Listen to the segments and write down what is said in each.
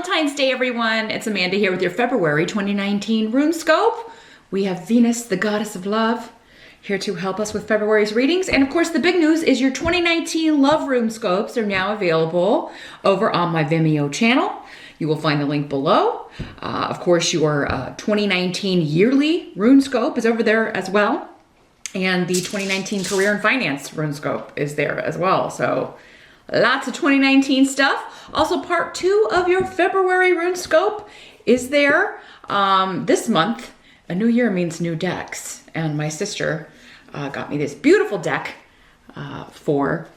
Valentine's Day, everyone. It's Amanda here with your February 2019 RuneScope. We have Venus, the goddess of love, here to help us with February's readings. And of course, the big news is your 2019 Love RuneScopes are now available over on my Vimeo channel. You will find the link below. Of course, your 2019 yearly RuneScope is over there as well. And the 2019 Career and Finance RuneScope is there as well. So lots of 2019 stuff. Also, part 2 of your February RuneScope is there. This month, a new year means new decks. And my sister got me this beautiful deck for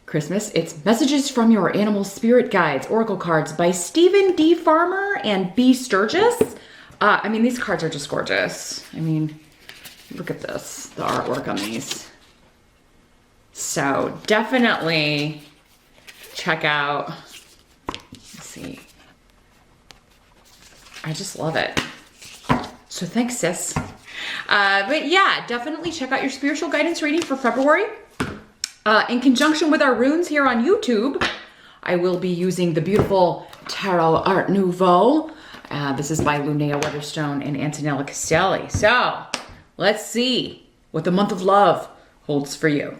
Christmas. It's Messages from Your Animal Spirit Guides, Oracle cards by Stephen D. Farmer and B. Sturgis. I mean, these cards are just gorgeous. I mean, look at this, the artwork on these. So definitely check out, let's see. I just love it. So thanks, sis. But yeah, definitely check out your spiritual guidance reading for February. In conjunction with our runes here on YouTube, I will be using the beautiful Tarot Art Nouveau. This is by Linnea Weatherstone and Antonella Castelli. So let's see what the month of love holds for you.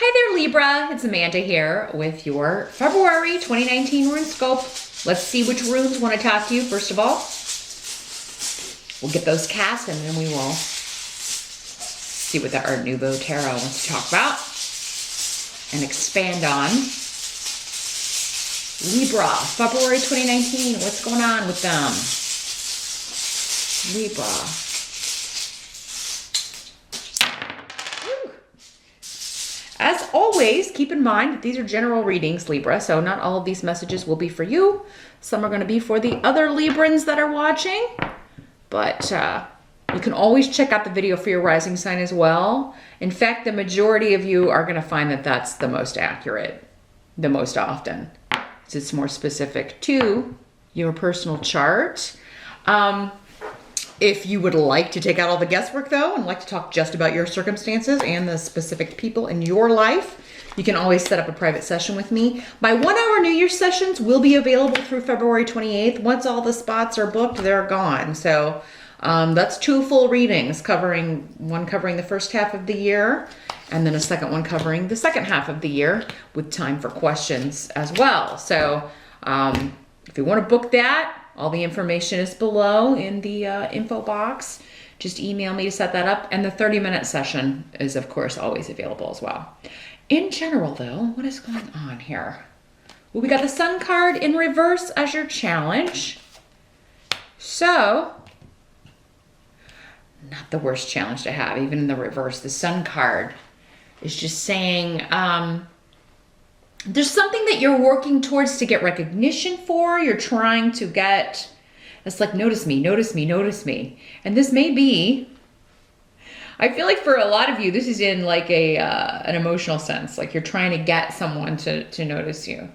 Hi there, Libra. It's Amanda here with your February 2019 RuneScope. Let's see which runes want to talk to you. First of all, we'll get those cast and then we will see what the Art Nouveau Tarot wants to talk about and expand on. Libra, February 2019. What's going on with them? Libra. As always, keep in mind that these are general readings, Libra, so not all of these messages will be for you. Some are going to be for the other Librans that are watching, but you can always check out the video for your rising sign as well. In fact, the majority of you are going to find that that's the most accurate, the most often. It's more specific to your personal chart. If you would like to take out all the guesswork though, and like to talk just about your circumstances and the specific people in your life, you can always set up a private session with me. My 1-hour New Year's sessions will be available through February 28th. Once all the spots are booked, they're gone. So that's 2 full readings, one covering the first half of the year, and then a second one covering the second half of the year with time for questions as well. So if you want to book that, all the information is below in the info box. Just email me to set that up. And the 30-minute session is, of course, always available as well. In general, though, what is going on here? Well, we got the Sun card in reverse as your challenge. So, not the worst challenge to have, even in the reverse. The Sun card is just saying there's something that you're working towards to get recognition for. You're trying to get, it's like, notice me, notice me, notice me. And this may be, I feel like for a lot of you, this is in like an emotional sense. Like you're trying to get someone to notice you.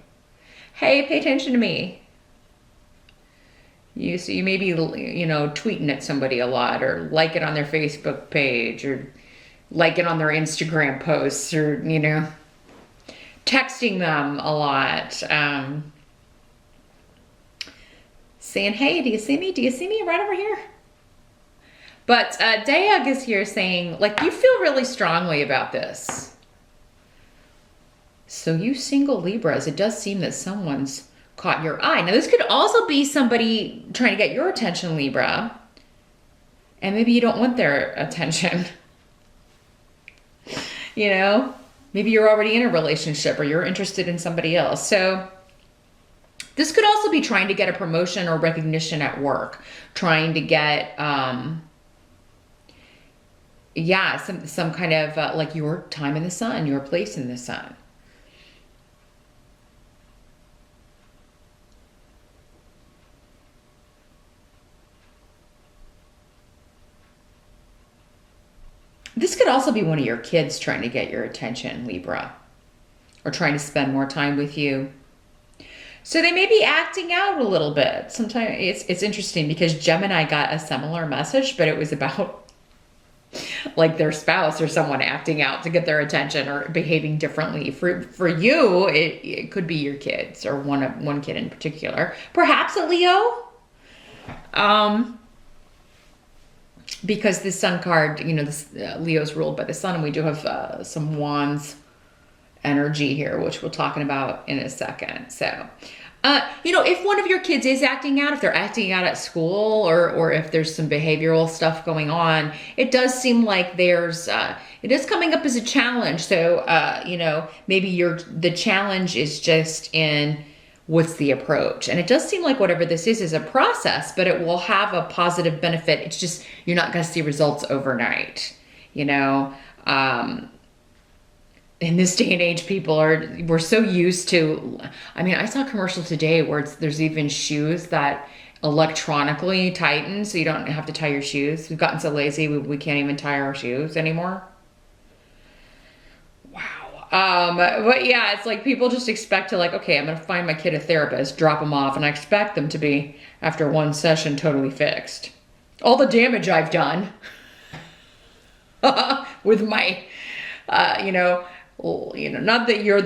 Hey, pay attention to me. So you may be, tweeting at somebody a lot, or like it on their Facebook page, or like it on their Instagram posts, or, texting them a lot, saying, hey, do you see me? Do you see me right over here? But Dayag is here saying, like, you feel really strongly about this. So you single Libras, it does seem that someone's caught your eye. Now, this could also be somebody trying to get your attention, Libra, and maybe you don't want their attention. Maybe you're already in a relationship or you're interested in somebody else. So this could also be trying to get a promotion or recognition at work, trying to get, some kind of like your time in the sun, your place in the sun. This could also be one of your kids trying to get your attention, Libra, or trying to spend more time with you. So they may be acting out a little bit. Sometimes it's interesting because Gemini got a similar message, but it was about like their spouse or someone acting out to get their attention or behaving differently. For you, it could be your kids or one kid in particular. Perhaps a Leo. Because the sun card, you know, this Leo's ruled by the sun, and we do have some wands energy here, which we're talking about in a second. So, you know, if one of your kids is acting out, if they're acting out at school, or if there's some behavioral stuff going on, it does seem like there's, it is coming up as a challenge. So, you know, maybe the challenge is just in what's the approach. And it does seem like whatever this is a process, but it will have a positive benefit. It's just, you're not going to see results overnight, you know? In this day and age, we're so used to, I mean, I saw a commercial today where there's even shoes that electronically tighten, so you don't have to tie your shoes. We've gotten so lazy, we can't even tie our shoes anymore. But yeah, it's like people just expect to, like, okay, I'm going to find my kid a therapist, drop them off, and I expect them to be, after one session, totally fixed. All the damage I've done with my, you know, not that you're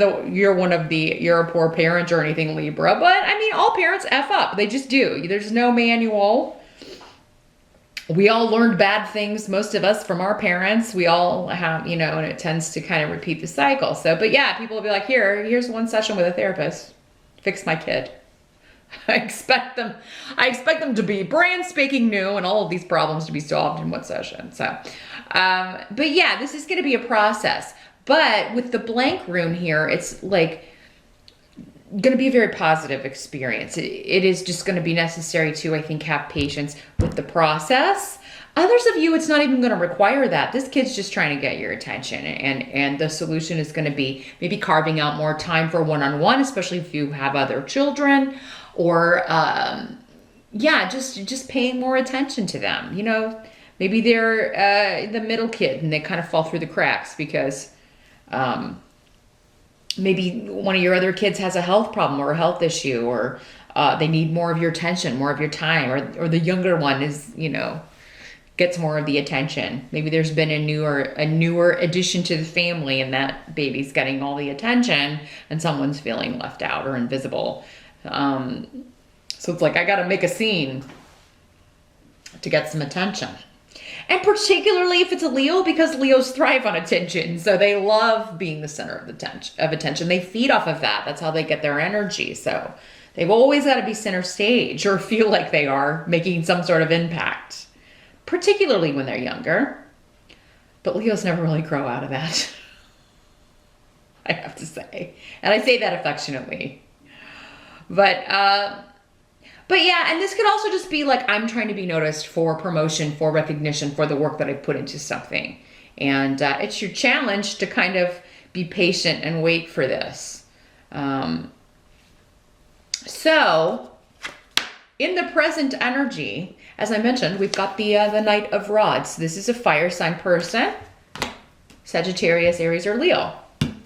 a poor parent or anything, Libra, but I mean, all parents F up. They just do. There's no manual. We all learned bad things, most of us, from our parents. We all have, you know, and it tends to kind of repeat the cycle. So, but yeah, people will be like, here's one session with a therapist. Fix my kid. I expect them to be brand spanking new and all of these problems to be solved in one session. So, but yeah, this is going to be a process. But with the blank rune here, it's like going to be a very positive experience. It is just going to be necessary to, I think, have patience with the process. Others of you, it's not even going to require that. This kid's just trying to get your attention, and the solution is going to be maybe carving out more time for one-on-one, especially if you have other children, or yeah, just paying more attention to them. You know, maybe they're the middle kid and they kind of fall through the cracks because maybe one of your other kids has a health problem or a health issue, or they need more of your attention, more of your time, or the younger one is, you know, gets more of the attention. Maybe there's been a newer addition to the family, and that baby's getting all the attention, and someone's feeling left out or invisible. So it's like, I got to make a scene to get some attention. And particularly if it's a Leo, because Leos thrive on attention. So they love being the center of attention. They feed off of that. That's how they get their energy. So they've always got to be center stage, or feel like they are making some sort of impact, particularly when they're younger. But Leos never really grow out of that, I have to say. And I say that affectionately. But yeah, and this could also just be like, I'm trying to be noticed for promotion, for recognition, for the work that I put into something. And it's your challenge to kind of be patient and wait for this. So in the present energy, as I mentioned, we've got the Knight of Rods. This is a fire sign person, Sagittarius, Aries, or Leo,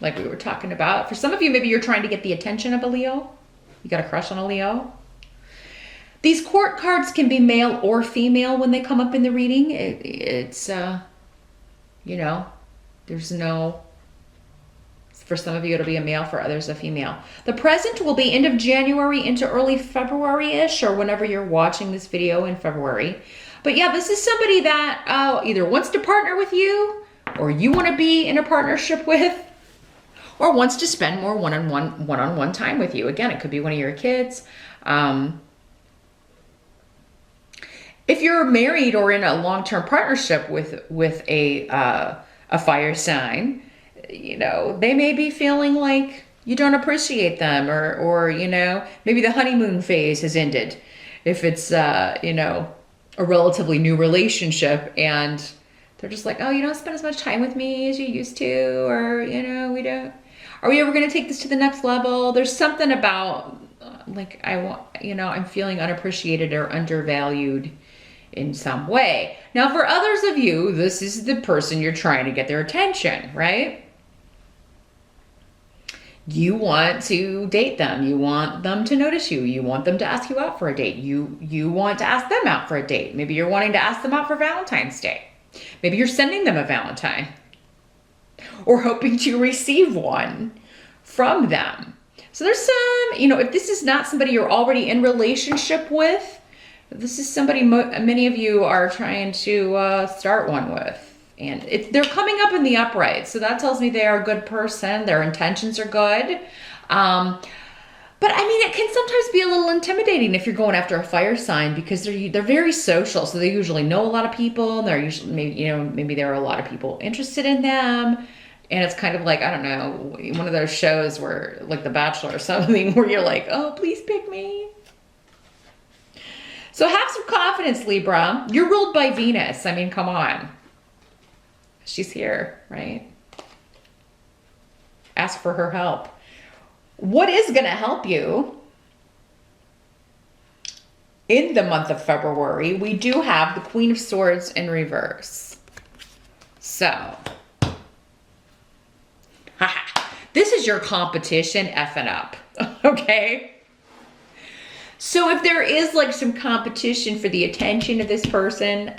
like we were talking about. For some of you, maybe you're trying to get the attention of a Leo. You got a crush on a Leo. These court cards can be male or female when they come up in the reading. It's, you know, there's no, for some of you it'll be a male, for others a female. The present will be end of January into early February-ish, or whenever you're watching this video in February. But yeah, this is somebody that either wants to partner with you, or you want to be in a partnership with, or wants to spend more one-on-one time with you. Again, it could be one of your kids. If you're married or in a long-term partnership with a fire sign, you know, they may be feeling like you don't appreciate them, or you know, maybe the honeymoon phase has ended. If it's you know, a relatively new relationship, and they're just like, oh, you don't spend as much time with me as you used to, or you know, we don't. Are we ever going to take this to the next level? There's something about like, I'm feeling unappreciated or undervalued in some way. Now, for others of you, this is the person you're trying to get their attention, right? You want to date them. You want them to notice you. You want them to ask you out for a date. You want to ask them out for a date. Maybe you're wanting to ask them out for Valentine's Day. Maybe you're sending them a Valentine or hoping to receive one from them. So there's some, if this is not somebody you're already in relationship with, this is somebody many of you are trying to start one with. And they're coming up in the upright. So that tells me they are a good person. Their intentions are good. But I mean, it can sometimes be a little intimidating if you're going after a fire sign, because they're very social. So they usually know a lot of people. And they're usually, maybe there are a lot of people interested in them. And it's kind of like, I don't know, one of those shows where, like The Bachelor or something, where you're like, oh, please pick me. So have some confidence, Libra. You're ruled by Venus. I mean, come on. She's here, right? Ask for her help. What is going to help you in the month of February? We do have the Queen of Swords in reverse. So, this is your competition effing up, okay? So if there is like some competition for the attention of this person,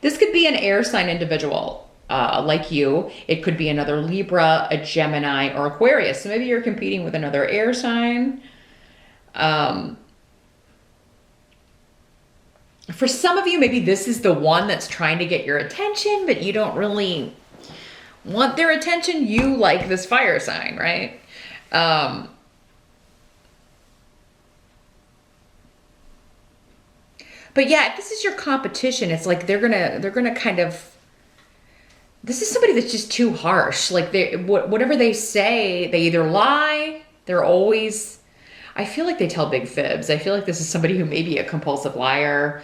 this could be an air sign individual. Like you, it could be another Libra, a Gemini, or Aquarius. So maybe you're competing with another air sign. For some of you, maybe this is the one that's trying to get your attention, but you don't really want their attention. You like this fire sign, right? But yeah, if this is your competition, it's like they're gonna kind of. This is somebody that's just too harsh. Like whatever they say, they either lie. They're always. I feel like they tell big fibs. I feel like this is somebody who may be a compulsive liar.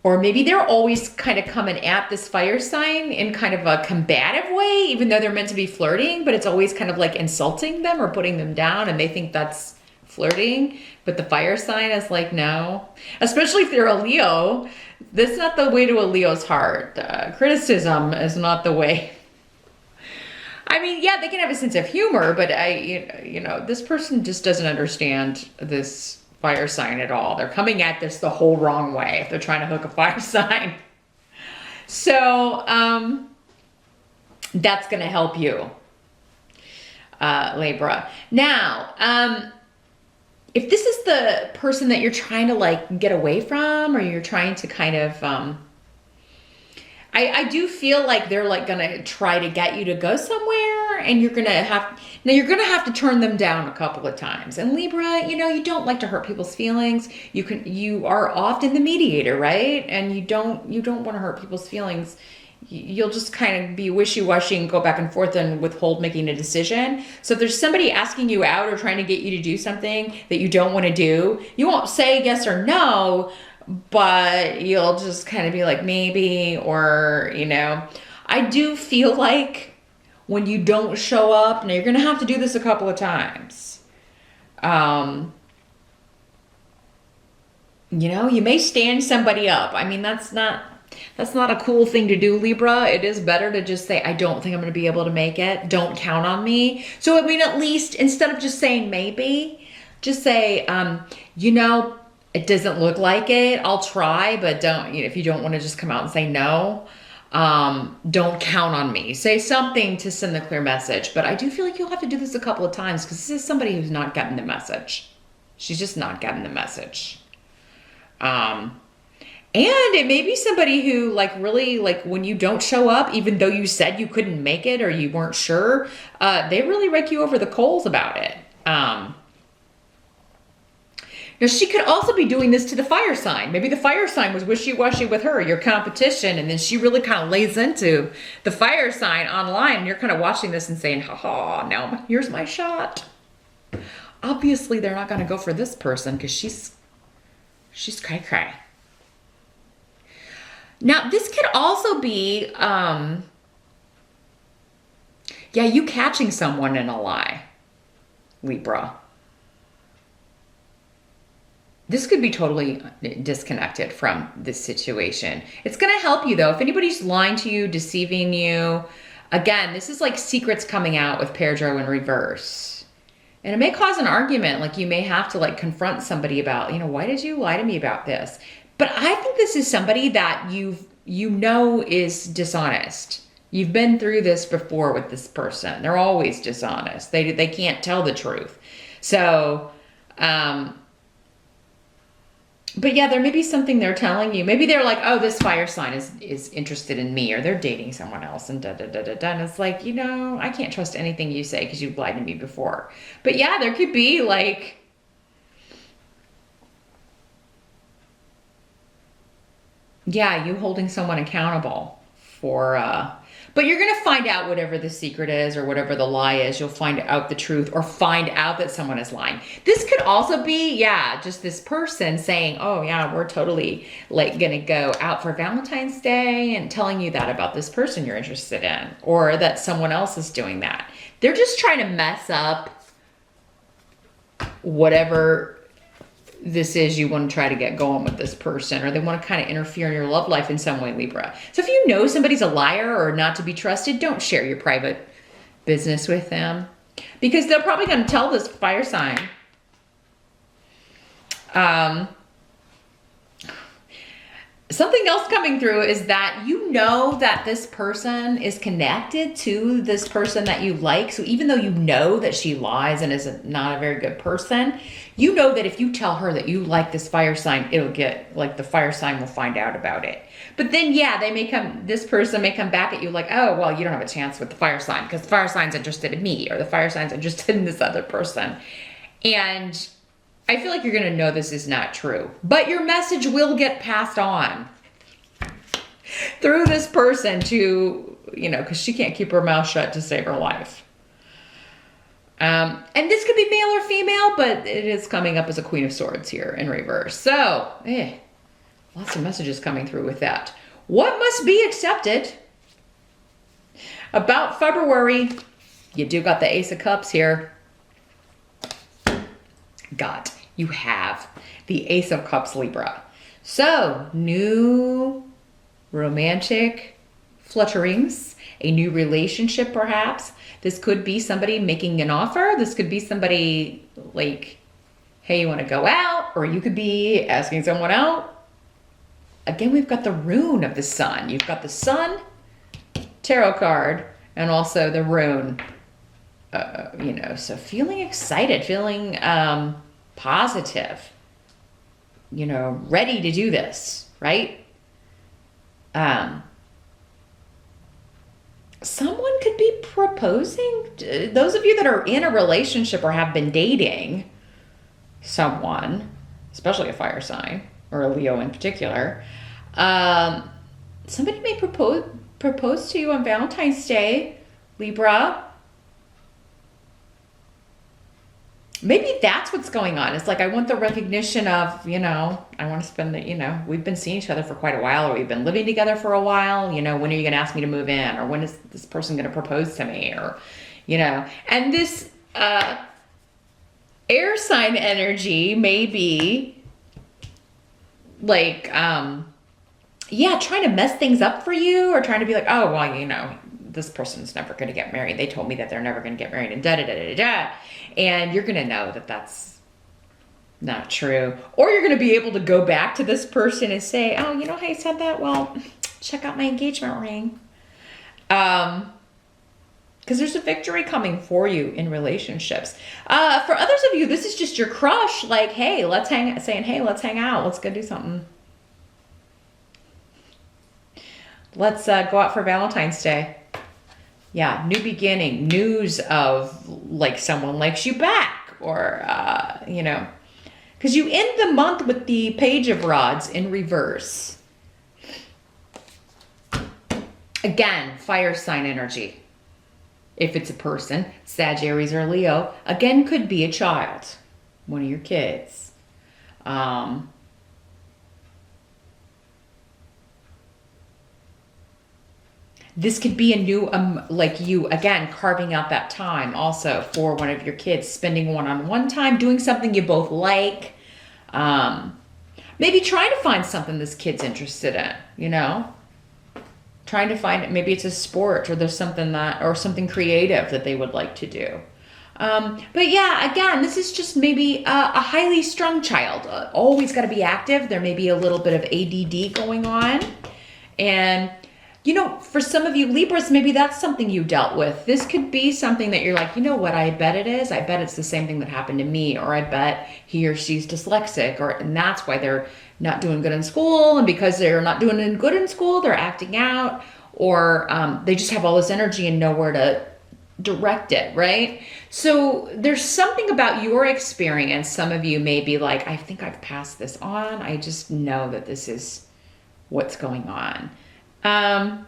Or maybe they're always kind of coming at this fire sign in kind of a combative way, even though they're meant to be flirting, but it's always kind of like insulting them or putting them down, and they think that's flirting. But the fire sign is like, no. Especially if they're a Leo. That's not the way to a Leo's heart. Criticism is not the way. I mean, yeah, they can have a sense of humor, but this person just doesn't understand this fire sign at all. They're coming at this the whole wrong way if they're trying to hook a fire sign. So that's going to help you, Libra. Now, if this is the person that you're trying to like get away from, or you're trying to kind of, I do feel like they're like going to try to get you to go somewhere, and you're going to have to turn them down a couple of times. And Libra, you don't like to hurt people's feelings. You are often the mediator, right? And you don't want to hurt people's feelings. You'll just kind of be wishy-washy and go back and forth and withhold making a decision. So if there's somebody asking you out or trying to get you to do something that you don't want to do, you won't say yes or no, but you'll just kind of be like, maybe, or, I do feel like when you don't show up, now you're going to have to do this a couple of times. You may stand somebody up. I mean, that's not a cool thing to do, Libra. It is better to just say, I don't think I'm going to be able to make it. Don't count on me. So, I mean, at least instead of just saying maybe, just say, it doesn't look like it. I'll try, but don't, if you don't want to just come out and say no, don't count on me. Say something to send the clear message. But I do feel like you'll have to do this a couple of times, because this is somebody who's not getting the message. She's just not getting the message. And it may be somebody who really when you don't show up, even though you said you couldn't make it or you weren't sure, they really rake you over the coals about it. Now she could also be doing this to the fire sign. Maybe the fire sign was wishy-washy with her, your competition, and then she really kind of lays into the fire sign online, and you're kind of watching this and saying, ha, now here's my shot. Obviously, they're not going to go for this person because she's cray-cray. Now, this could also be, you catching someone in a lie, Libra. This could be totally disconnected from this situation. It's going to help you, though. If anybody's lying to you, deceiving you, again, this is like secrets coming out with Pedro in reverse. And it may cause an argument. Like, you may have to confront somebody about, why did you lie to me about this? But I think this is somebody that you know is dishonest. You've been through this before with this person. They're always dishonest. They can't tell the truth. So, but yeah, there may be something they're telling you. Maybe they're like, oh, this fire sign is interested in me, or they're dating someone else, and da da da da da. And it's like, you know, I can't trust anything you say because you've lied to me before. But yeah, there could be like, yeah, you holding someone accountable for, but you're going to find out whatever the secret is or whatever the lie is. You'll find out the truth or find out that someone is lying. This could also be, yeah, just this person saying, oh yeah, we're totally like going to go out for Valentine's Day, and telling you that about this person you're interested in, or that someone else is doing that. They're just trying to mess up whatever this is you want to try to get going with this person, or they want to kind of interfere in your love life in some way, Libra. So if you know somebody's a liar or not to be trusted, don't share your private business with them, because they're probably going to tell this fire sign. Something else coming through is that you know that this person is connected to this person that you like. So even though you know that she lies and is not a very good person, you know that if you tell her that you like this fire sign, it'll get, like, the fire sign will find out about it. But then, yeah, this person may come back at you like, oh, well, you don't have a chance with the fire sign because the fire sign's interested in me, or the fire sign's interested in this other person. And I feel like you're going to know this is not true, but your message will get passed on through this person to, you know, because she can't keep her mouth shut to save her life. And this could be male or female, but it is coming up as a Queen of Swords here in reverse. So, lots of messages coming through with that. What must be accepted about February? You do got the Ace of Cups here. You have the Ace of Cups, Libra. So, new romantic flutterings, a new relationship perhaps. This could be somebody making an offer. This could be somebody like, hey, you want to go out? Or you could be asking someone out. Again, we've got the rune of the sun. You've got the sun tarot card and also the rune. You know, so feeling excited, feeling positive, you know, ready to do this, right? Someone could be proposing. Those of you that are in a relationship or have been dating someone, especially a fire sign or a Leo in particular, somebody may propose to you on Valentine's Day, Libra. Maybe that's what's going on. It's like, I want the recognition of, you know, I want to spend the, you know, we've been seeing each other for quite a while, or we've been living together for a while. You know, when are you going to ask me to move in? Or when is this person going to propose to me? Or, you know, and this air sign energy may be like, yeah, trying to mess things up for you, or trying to be like, oh, well, you know, this person's never going to get married. They told me that they're never going to get married, and da da da da da. And you're going to know that that's not true. Or you're going to be able to go back to this person and say, oh, you know how you said that? Well, check out my engagement ring. Because there's a victory coming for you in relationships. For others of you, this is just your crush. Like, hey, let's hang out. Let's go do something. Let's go out for Valentine's Day. Yeah, new beginning, news of like someone likes you back, or, you know, because you end the month with the Page of Rods in reverse. Again, fire sign energy. If it's a person, Sag, Aries, or Leo, again, could be a child, one of your kids. This could be a new, like you, again, carving out that time also for one of your kids, spending one-on-one time, doing something you both like. Maybe trying to find something this kid's interested in, you know? Trying to find, maybe it's a sport, or there's something that, or something creative that they would like to do. But yeah, again, this is just maybe a highly strung child. Always got to be active. There may be a little bit of ADD going on. And, you know, for some of you Libras, maybe that's something you dealt with. This could be something that you're like, you know what, I bet it is. I bet it's the same thing that happened to me. Or I bet he or she's dyslexic. And that's why they're not doing good in school. And because they're not doing good in school, they're acting out. Or they just have all this energy and nowhere to direct it, right? So there's something about your experience. Some of you may be like, I think I've passed this on. I just know that this is what's going on. Now,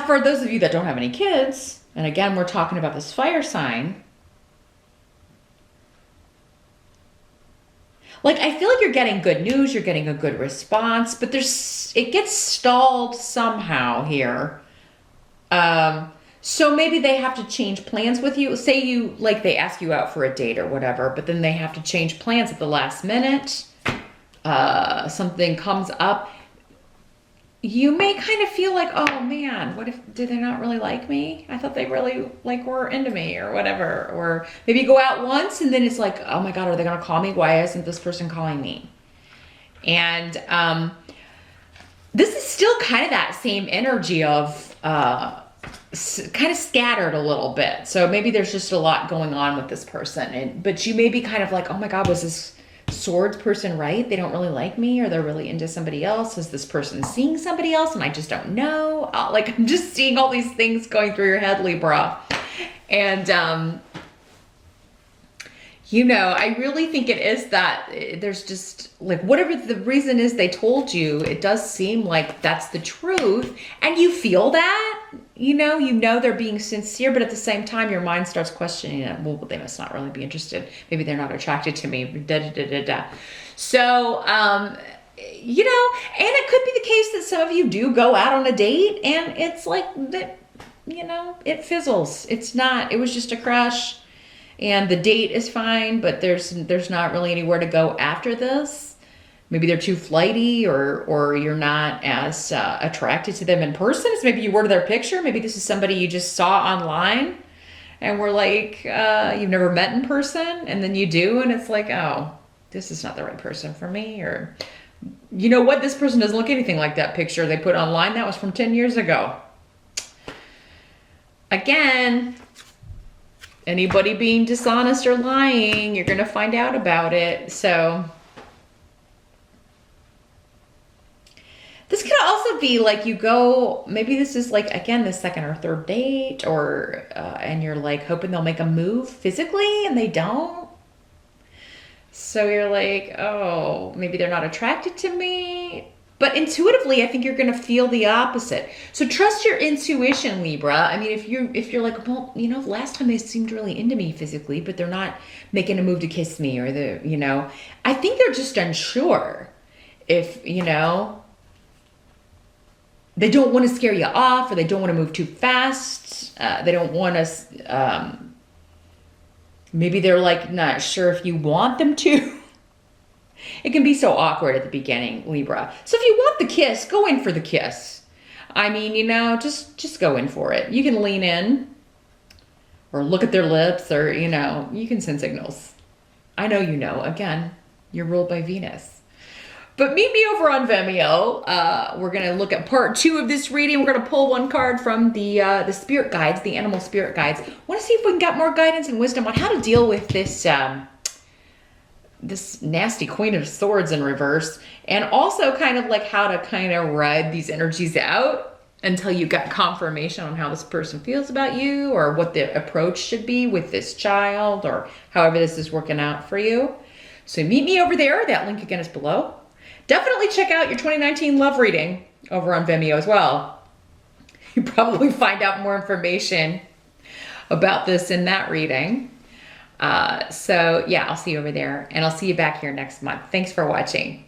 for those of you that don't have any kids, and again, we're talking about this fire sign, like, I feel like you're getting good news, you're getting a good response, but it gets stalled somehow here. So maybe they have to change plans with you. Say you, like, they ask you out for a date or whatever, but then they have to change plans at the last minute. Something comes up. You may kind of feel like, oh man, what if, did they not really like me? I thought they really were into me or whatever. Or maybe you go out once and then it's like, oh my God, are they going to call me? Why isn't this person calling me? And, this is still kind of that same energy of, kind of scattered a little bit. So maybe there's just a lot going on with this person. But you may be kind of like, oh my God, was this swords person right? They don't really like me, or they're really into somebody else. Is this person seeing somebody else and I just don't know? Like, I'm just seeing all these things going through your head, Libra. And, you know, I really think it is that there's just like, whatever the reason is they told you, it does seem like that's the truth. And you feel that, you know they're being sincere, but at the same time, your mind starts questioning it. Well, they must not really be interested. Maybe they're not attracted to me. So, you know, and it could be the case that some of you do go out on a date and it's like that, you know, it fizzles. It was just a crush. And the date is fine, but there's not really anywhere to go after this. Maybe they're too flighty, or you're not as attracted to them in person as maybe you were to their picture. Maybe this is somebody you just saw online and were like, you've never met in person, and then you do, and it's like, oh, this is not the right person for me. Or, you know what, this person doesn't look anything like that picture they put online. That was from 10 years ago. Again, anybody being dishonest or lying, you're going to find out about it. So this could also be like you go, maybe this is like, again, the second or third date, or, and you're like hoping they'll make a move physically and they don't. So you're like, oh, maybe they're not attracted to me. But intuitively, I think you're going to feel the opposite. So trust your intuition, Libra. I mean, if you're like, well, you know, last time they seemed really into me physically, but they're not making a move to kiss me, or I think they're just unsure. If, you know, they don't want to scare you off, or they don't want to move too fast. They don't want to, maybe they're like not sure if you want them to. It can be so awkward at the beginning, Libra. So if you want the kiss, go in for the kiss. I mean, you know, just go in for it. You can lean in or look at their lips, or, you know, you can send signals. I know you know. Again, you're ruled by Venus. But meet me over on Vimeo. We're going to look at part 2 of this reading. We're going to pull one card from the spirit guides, the animal spirit guides. I want to see if we can get more guidance and wisdom on how to deal with this this nasty Queen of Swords in reverse, and also kind of like how to kind of ride these energies out until you get confirmation on how this person feels about you, or what the approach should be with this child, or however this is working out for you. So meet me over there. That link again is below. Definitely check out your 2019 love reading over on Vimeo as well. You probably find out more information about this in that reading. So yeah, I'll see you over there, and I'll see you back here next month. Thanks for watching.